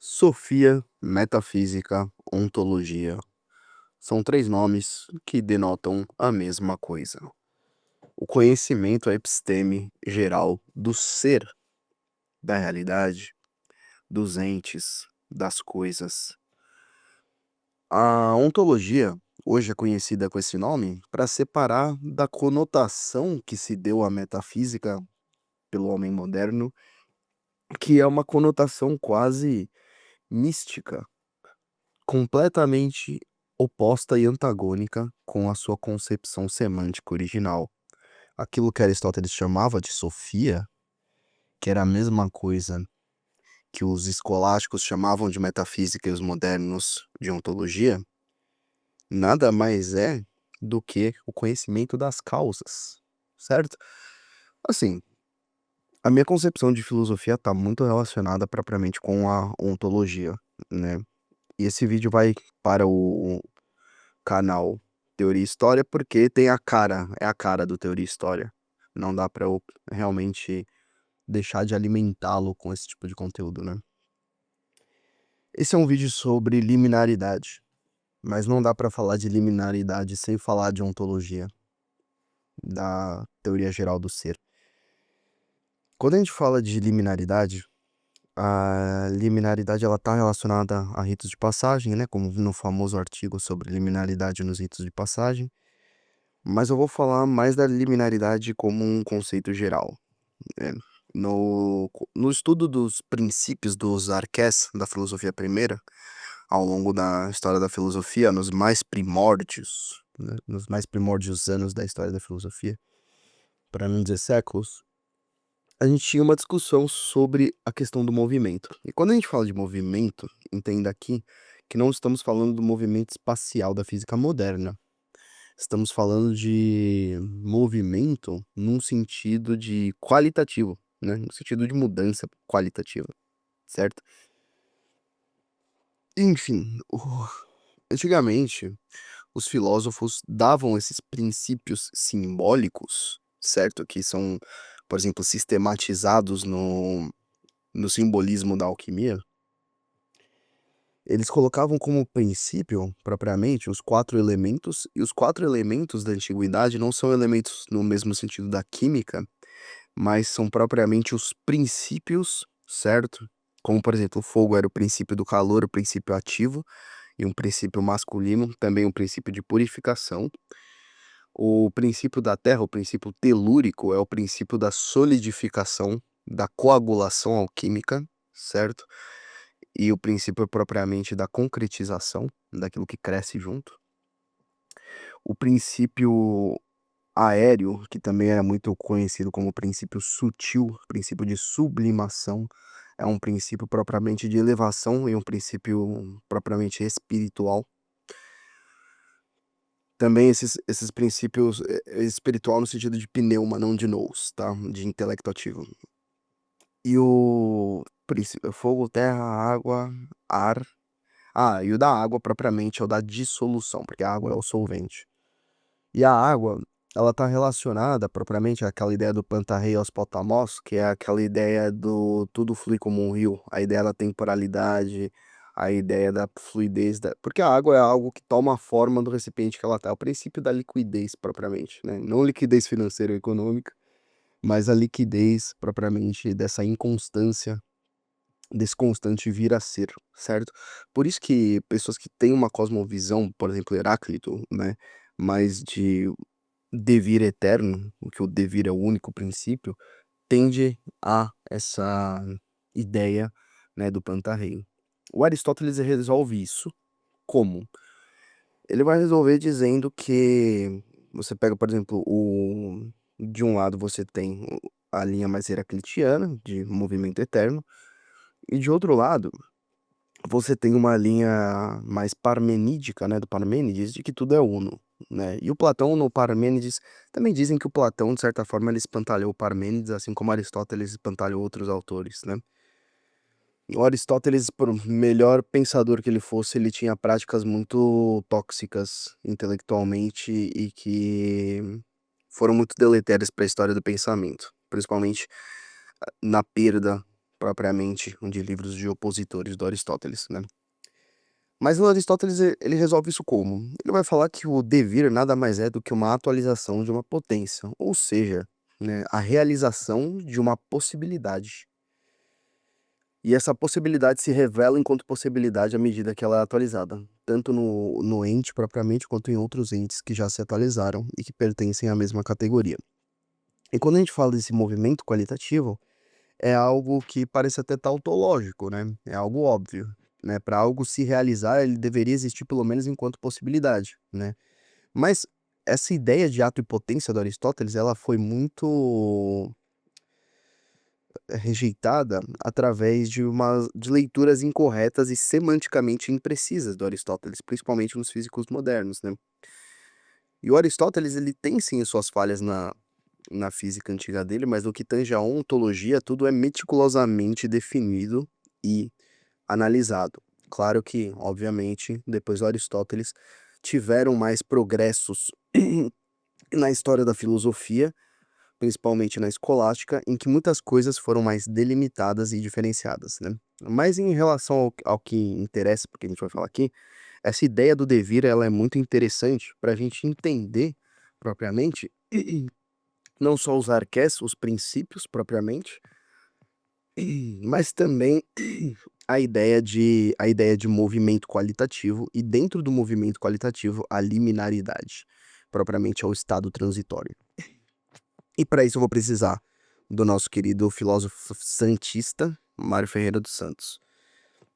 Sofia, metafísica, ontologia. São três nomes que denotam a mesma coisa. O conhecimento episteme geral do ser, da realidade, dos entes, das coisas. A ontologia, hoje é conhecida com esse nome, para separar da conotação que se deu à metafísica pelo homem moderno, que é uma conotação quase mística, completamente oposta e antagônica com a sua concepção semântica original. Aquilo que Aristóteles chamava de sofia, que era a mesma coisa que os escolásticos chamavam de metafísica e os modernos de ontologia, nada mais é do que o conhecimento das causas, certo? Assim, a minha concepção de filosofia está muito relacionada propriamente com a ontologia, né? E esse vídeo vai para o canal Teoria e História, porque tem é a cara do Teoria e História. Não dá pra eu realmente deixar de alimentá-lo com esse tipo de conteúdo, né? Esse é um vídeo sobre liminaridade, mas não dá pra falar de liminaridade sem falar de ontologia, da teoria geral do ser. Quando a gente fala de liminaridade, a liminaridade ela tá relacionada a ritos de passagem, né? Como no famoso artigo sobre liminaridade nos ritos de passagem. Mas eu vou falar mais da liminaridade como um conceito geral, né? No estudo dos princípios dos arqués da filosofia primeira, ao longo da história da filosofia, nos mais primórdios, né, nos mais primórdios anos da história da filosofia, para não dizer séculos, a gente tinha uma discussão sobre a questão do movimento. E quando a gente fala de movimento, entenda aqui que não estamos falando do movimento espacial da física moderna. Estamos falando de movimento num sentido de qualitativo, né? No sentido de mudança qualitativa, certo? Enfim, antigamente, os filósofos davam esses princípios simbólicos, certo? Que são, por exemplo, sistematizados no simbolismo da alquimia. Eles colocavam como princípio, propriamente, os quatro elementos, e os quatro elementos da antiguidade não são elementos no mesmo sentido da química, mas são propriamente os princípios, certo? Como, por exemplo, o fogo era o princípio do calor, o princípio ativo, e um princípio masculino, também um princípio de purificação. O princípio da terra, o princípio telúrico, é o princípio da solidificação, da coagulação alquímica, certo? E o princípio propriamente da concretização, daquilo que cresce junto. O princípio aéreo, que também era muito conhecido como princípio sutil, princípio de sublimação, é um princípio propriamente de elevação e um princípio propriamente espiritual. Também esses princípios espiritual no sentido de pneuma, não de nous, tá? De intelecto ativo. E o princípio fogo, terra, água, ar. Ah, e o da água propriamente é o da dissolução, porque a água é o solvente. E a água, ela está relacionada propriamente àquela ideia do Pantarrei Potamos, que é aquela ideia do tudo flui como um rio, a ideia da temporalidade, a ideia da fluidez, porque a água é algo que toma a forma do recipiente que ela tá, é o princípio da liquidez propriamente, né? Não liquidez financeira ou econômica, mas a liquidez propriamente dessa inconstância, desse constante vir a ser, certo? Por isso que pessoas que têm uma cosmovisão, por exemplo, Heráclito, né, mais de devir eterno, o que o devir é o único princípio, tende a essa ideia, né, do Pantarrei. O Aristóteles resolve isso como? Ele vai resolver dizendo que você pega, por exemplo, de um lado você tem a linha mais heraclitiana, de movimento eterno, e de outro lado você tem uma linha mais parmenídica, né, do Parmênides, de que tudo é uno, né? E o Platão no Parmênides também dizem que o Platão, de certa forma, ele espantalhou o Parmênides, assim como Aristóteles espantalhou outros autores, né? O Aristóteles, por melhor pensador que ele fosse, ele tinha práticas muito tóxicas intelectualmente e que foram muito deletérias para a história do pensamento, principalmente na perda propriamente de livros de opositores do Aristóteles, né? Mas o Aristóteles, ele resolve isso como? Ele vai falar que o devir nada mais é do que uma atualização de uma potência, ou seja, né, a realização de uma possibilidade. E essa possibilidade se revela enquanto possibilidade à medida que ela é atualizada, tanto no ente propriamente quanto em outros entes que já se atualizaram e que pertencem à mesma categoria. E quando a gente fala desse movimento qualitativo, é algo que parece até tautológico, né? É algo óbvio, né? Para algo se realizar, ele deveria existir pelo menos enquanto possibilidade, né? Mas essa ideia de ato e potência do Aristóteles, ela foi muito rejeitada através de leituras incorretas e semanticamente imprecisas do Aristóteles, principalmente nos físicos modernos, né? E o Aristóteles, ele tem sim suas falhas na física antiga dele, mas no que tange a ontologia, tudo é meticulosamente definido e analisado. Claro que, obviamente, depois do Aristóteles, tiveram mais progressos na história da filosofia, principalmente na escolástica, em que muitas coisas foram mais delimitadas e diferenciadas, né? Mas em relação ao que interessa, porque a gente vai falar aqui, essa ideia do devir, ela é muito interessante para a gente entender propriamente, não só os arqués, os princípios propriamente, mas também a ideia de movimento qualitativo e dentro do movimento qualitativo a liminaridade, propriamente ao estado transitório. E para isso eu vou precisar do nosso querido filósofo santista, Mário Ferreira dos Santos.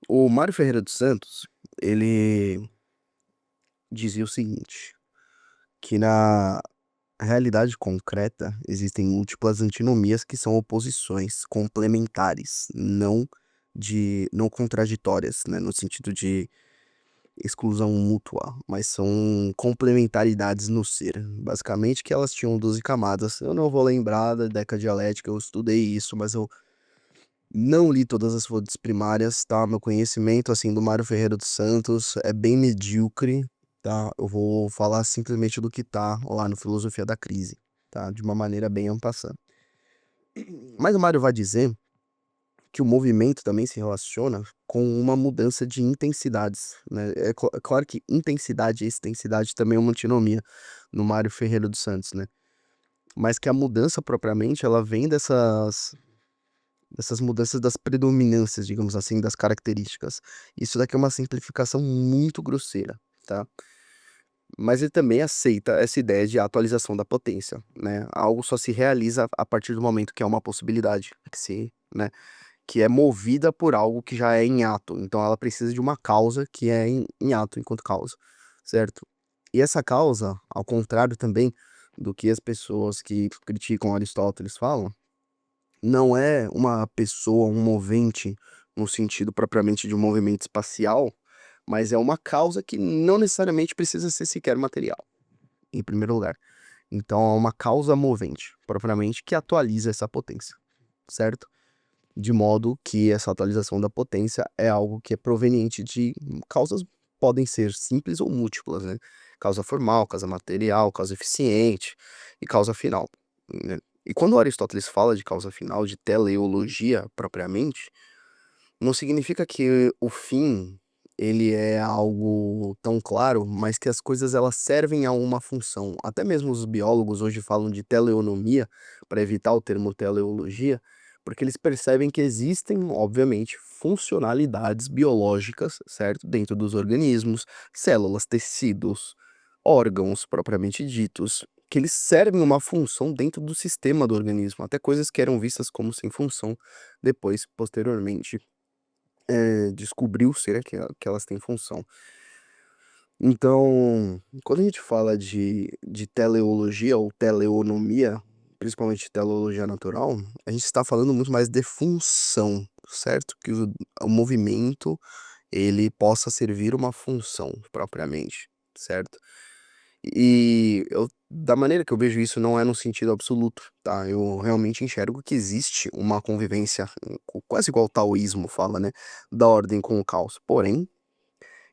O Mário Ferreira dos Santos, ele dizia o seguinte, que na realidade concreta existem múltiplas antinomias que são oposições complementares, não contraditórias, né, no sentido de exclusão mútua, mas são complementaridades no ser. Basicamente que elas tinham 12 camadas. Eu não vou lembrar da decadialética, eu estudei isso, mas eu não li todas as fontes primárias, tá? Meu conhecimento, assim, do Mário Ferreira dos Santos é bem medíocre, tá? Eu vou falar simplesmente do que tá lá no Filosofia da Crise, tá? De uma maneira bem en passant. Mas o Mário vai dizer que o movimento também se relaciona com uma mudança de intensidades, né? É claro que intensidade e extensidade também é uma antinomia no Mário Ferreira dos Santos, né? Mas que a mudança propriamente, ela vem dessas mudanças das predominâncias, digamos assim, das características. Isso daqui é uma simplificação muito grosseira, tá? Mas ele também aceita essa ideia de atualização da potência, né? Algo só se realiza a partir do momento que é uma possibilidade, né? Que é movida por algo que já é em ato. Então ela precisa de uma causa que é em ato enquanto causa, certo? E essa causa, ao contrário também do que as pessoas que criticam Aristóteles falam, não é uma pessoa, um movente, no sentido propriamente de um movimento espacial, mas é uma causa que não necessariamente precisa ser sequer material, em primeiro lugar. Então é uma causa movente, propriamente, que atualiza essa potência, certo? De modo que essa atualização da potência é algo que é proveniente de causas, podem ser simples ou múltiplas, né? Causa formal, causa material, causa eficiente e causa final, né? E quando Aristóteles fala de causa final, de teleologia propriamente, não significa que o fim ele é algo tão claro, mas que as coisas elas servem a uma função. Até mesmo os biólogos hoje falam de teleonomia, para evitar o termo teleologia, porque eles percebem que existem, obviamente, funcionalidades biológicas, certo? Dentro dos organismos, células, tecidos, órgãos propriamente ditos, que eles servem uma função dentro do sistema do organismo, até coisas que eram vistas como sem função, depois, posteriormente, descobriu-se, né, que elas têm função. Então, quando a gente fala de teleologia ou teleonomia, principalmente teleologia natural, a gente está falando muito mais de função, certo? Que o movimento, ele possa servir uma função propriamente, certo? E da maneira que eu vejo isso, não é no sentido absoluto, tá? Eu realmente enxergo que existe uma convivência, quase igual o taoísmo fala, né? Da ordem com o caos. Porém,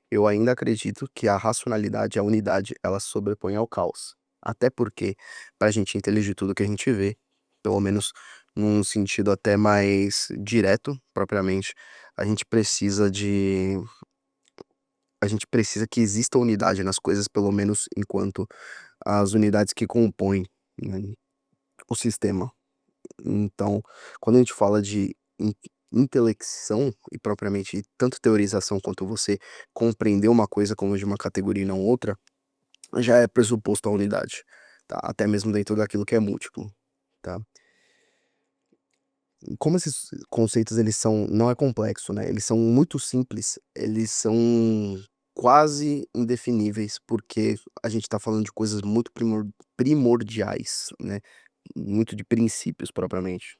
eu ainda acredito que a racionalidade, a unidade, ela sobrepõe ao caos. Até porque, para a gente inteligir tudo que a gente vê, pelo menos num sentido até mais direto, propriamente, a gente precisa de a gente precisa que exista unidade nas coisas, pelo menos enquanto as unidades que compõem, né, o sistema. Então, quando a gente fala de intelecção e propriamente tanto teorização quanto você compreender uma coisa como de uma categoria e não outra, já é pressuposto a unidade, tá? Até mesmo dentro daquilo que é múltiplo, tá? Como esses conceitos eles são não é complexo, né, eles são muito simples, eles são quase indefiníveis, porque a gente tá falando de coisas muito primordiais, né, muito de princípios propriamente.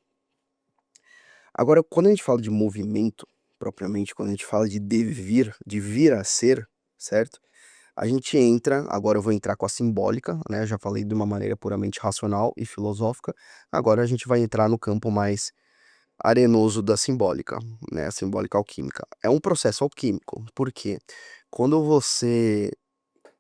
Agora, quando a gente fala de movimento, propriamente, quando a gente fala de devir, de vir a ser, certo? A gente entra, agora eu vou entrar com a simbólica, né? Eu já falei de uma maneira puramente racional e filosófica. Agora a gente vai entrar no campo mais arenoso da simbólica, né? A simbólica alquímica. É um processo alquímico, porque quando você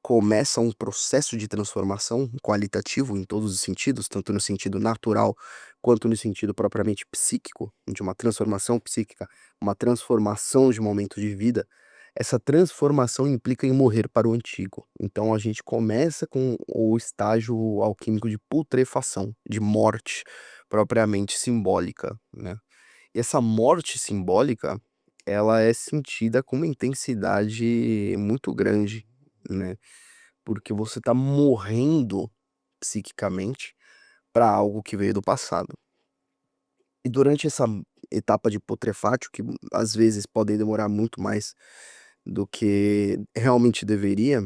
começa um processo de transformação qualitativo em todos os sentidos, tanto no sentido natural quanto no sentido propriamente psíquico, de uma transformação psíquica, uma transformação de momento de vida, essa transformação implica em morrer para o antigo. Então a gente começa com o estágio alquímico de putrefação, de morte propriamente simbólica, né? E essa morte simbólica, ela é sentida com uma intensidade muito grande, né? Porque você tá morrendo psiquicamente para algo que veio do passado. E durante essa etapa de putrefátio, que às vezes podem demorar muito mais do que realmente deveria,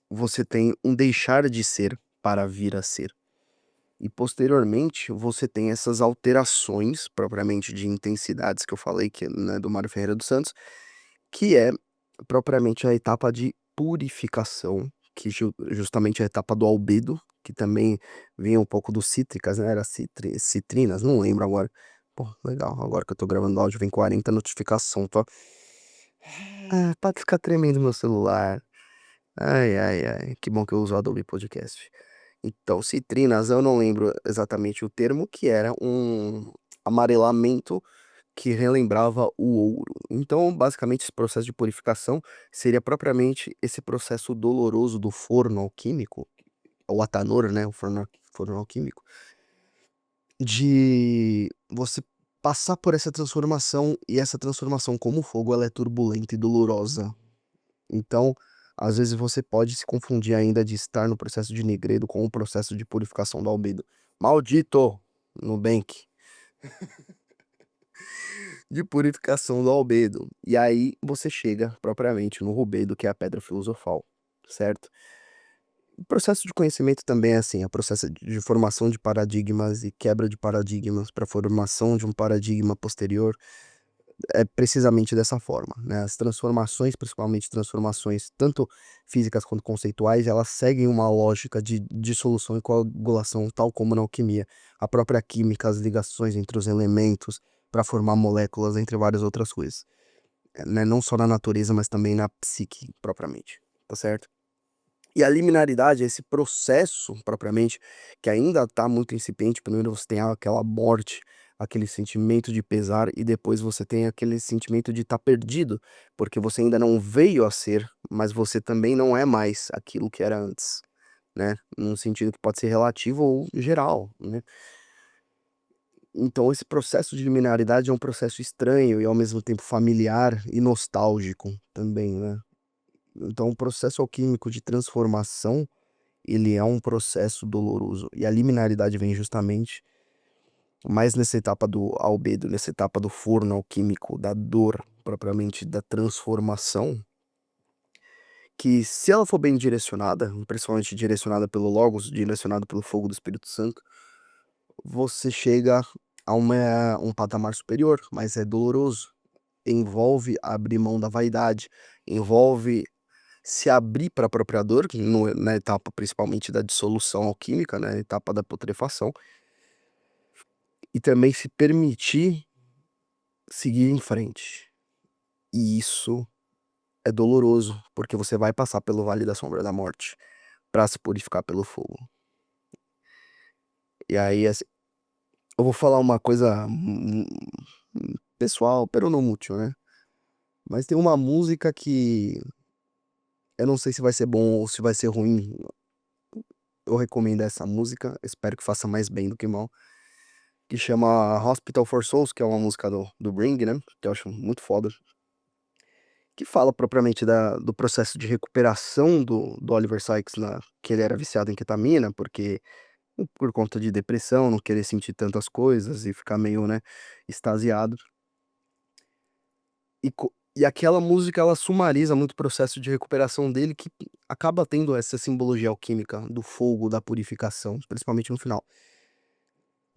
você tem um deixar de ser para vir a ser. E posteriormente, você tem essas alterações, propriamente de intensidades que eu falei, que, né, do Mário Ferreira dos Santos, que é propriamente a etapa de purificação, que justamente é a etapa do albedo, que também vinha um pouco do cítricas, né, era citrinas, não lembro agora. Pô, legal, agora que eu tô gravando áudio vem 40 notificação, tá. Para ficar tremendo meu celular. Ai, ai, ai, que bom que eu uso o Adobe Podcast. Então, citrinas, eu não lembro exatamente o termo, que era um amarelamento que relembrava o ouro. Então, basicamente, esse processo de purificação seria propriamente esse processo doloroso do forno alquímico, o atanor, né, o forno alquímico, de você passar por essa transformação, e essa transformação, como o fogo, ela é turbulenta e dolorosa. Então, às vezes você pode se confundir ainda de estar no processo de Negredo com o processo de purificação do albedo. Maldito! Nubank. De purificação do albedo. E aí você chega propriamente no rubedo, que é a pedra filosofal, certo? O processo de conhecimento também é assim, é o processo de formação de paradigmas e quebra de paradigmas para formação de um paradigma posterior. É precisamente dessa forma, né? As transformações, principalmente transformações tanto físicas quanto conceituais, elas seguem uma lógica de dissolução e coagulação, tal como na alquimia. A própria química, as ligações entre os elementos para formar moléculas, entre várias outras coisas, né? Não só na natureza, mas também na psique propriamente, tá certo? E a liminaridade é esse processo, propriamente, que ainda está muito incipiente. Primeiro você tem aquela morte, aquele sentimento de pesar, e depois você tem aquele sentimento de estar perdido, porque você ainda não veio a ser, mas você também não é mais aquilo que era antes, né? Num sentido que pode ser relativo ou geral, né? Então esse processo de liminaridade é um processo estranho e ao mesmo tempo familiar e nostálgico também, né? Então o processo alquímico de transformação, ele é um processo doloroso. E a liminaridade vem justamente mais nessa etapa do albedo, nessa etapa do forno alquímico, da dor, propriamente da transformação, que se ela for bem direcionada, principalmente direcionada pelo Logos, direcionada pelo fogo do Espírito Santo, você chega a um patamar superior, mas é doloroso. Envolve abrir mão da vaidade, envolve se abrir para a própria dor, na etapa principalmente da dissolução alquímica, né, etapa da putrefação, e também se permitir seguir em frente. E isso é doloroso, porque você vai passar pelo vale da sombra da morte para se purificar pelo fogo. E aí, assim, Eu vou falar uma coisa pessoal, pero não mútil, né? Mas tem uma música que eu não sei se vai ser bom ou se vai ser ruim. Eu recomendo essa música, espero que faça mais bem do que mal. Que chama Hospital for Souls, que é uma música do Bring, né? Que eu acho muito foda. Que fala propriamente do processo de recuperação do Oliver Sykes, que ele era viciado em ketamina, porque por conta de depressão, não querer sentir tantas coisas e ficar meio, né, extasiado. E aquela música, ela sumariza muito o processo de recuperação dele, que acaba tendo essa simbologia alquímica do fogo, da purificação, principalmente no final.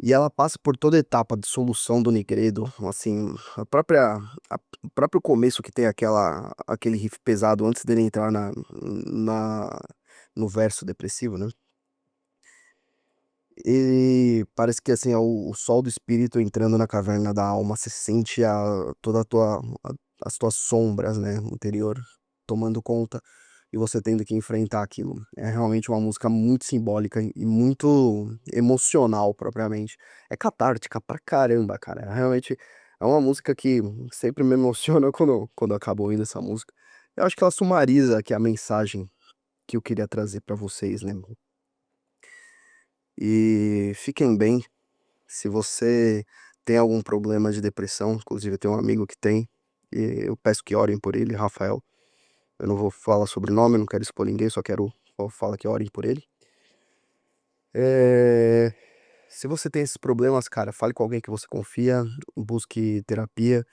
E ela passa por toda a etapa de solução do Negredo, assim, o próprio começo que tem aquele riff pesado antes dele entrar na, no verso depressivo, né? E parece que assim, é o sol do espírito entrando na caverna da alma, você sente toda as tuas sombras, né, interior tomando conta e você tendo que enfrentar aquilo. É realmente uma música muito simbólica e muito emocional, propriamente. É catártica pra caramba, cara. Realmente é uma música que sempre me emociona quando eu acabo ouvindo essa música. Eu acho que ela sumariza aqui a mensagem que eu queria trazer pra vocês, né? E fiquem bem. Se você tem algum problema de depressão, inclusive eu tenho um amigo que tem, e eu peço que orem por ele, Rafael. Eu não vou falar sobre o nome, eu não quero expor ninguém, só falar que orem por ele. É, Se você tem esses problemas, cara, fale com alguém que você confia, busque terapia.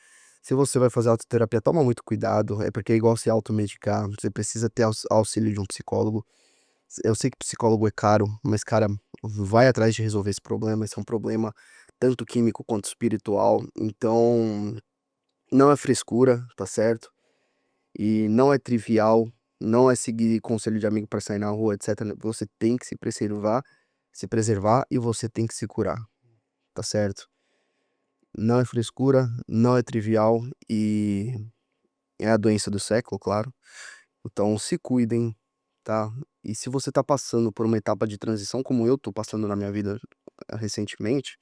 Se você vai fazer autoterapia, toma muito cuidado, é porque é igual se automedicar, você precisa ter auxílio de um psicólogo. Eu sei que psicólogo é caro, mas, cara, vai atrás de resolver esse problema. Esse é um problema tanto químico quanto espiritual. Então, não é frescura, tá certo? E não é trivial, não é seguir conselho de amigo pra sair na rua, etc. Você tem que se preservar e você tem que se curar, tá certo? Não é frescura, não é trivial e é a doença do século, claro. Então se cuidem, tá? E se você tá passando por uma etapa de transição, como eu tô passando na minha vida recentemente,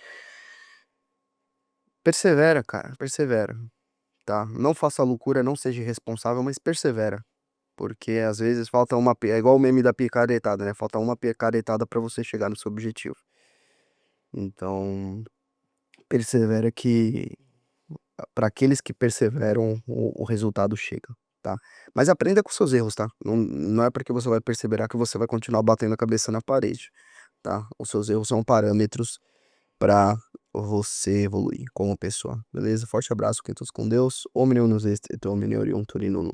persevera, cara, persevera, tá? Não faça loucura, não seja irresponsável, mas persevera. Porque às vezes falta é igual o meme da picaretada, né? Falta uma picaretada pra você chegar no seu objetivo. Então, persevera que para aqueles que perseveram, o resultado chega, tá? Mas aprenda com seus erros, tá? Não é porque você vai perseverar que você vai continuar batendo a cabeça na parede, tá? Os seus erros são parâmetros pra você evoluir como pessoa, beleza? Forte abraço, fiquem todos com Deus. Omnium nos est et omnium Torino.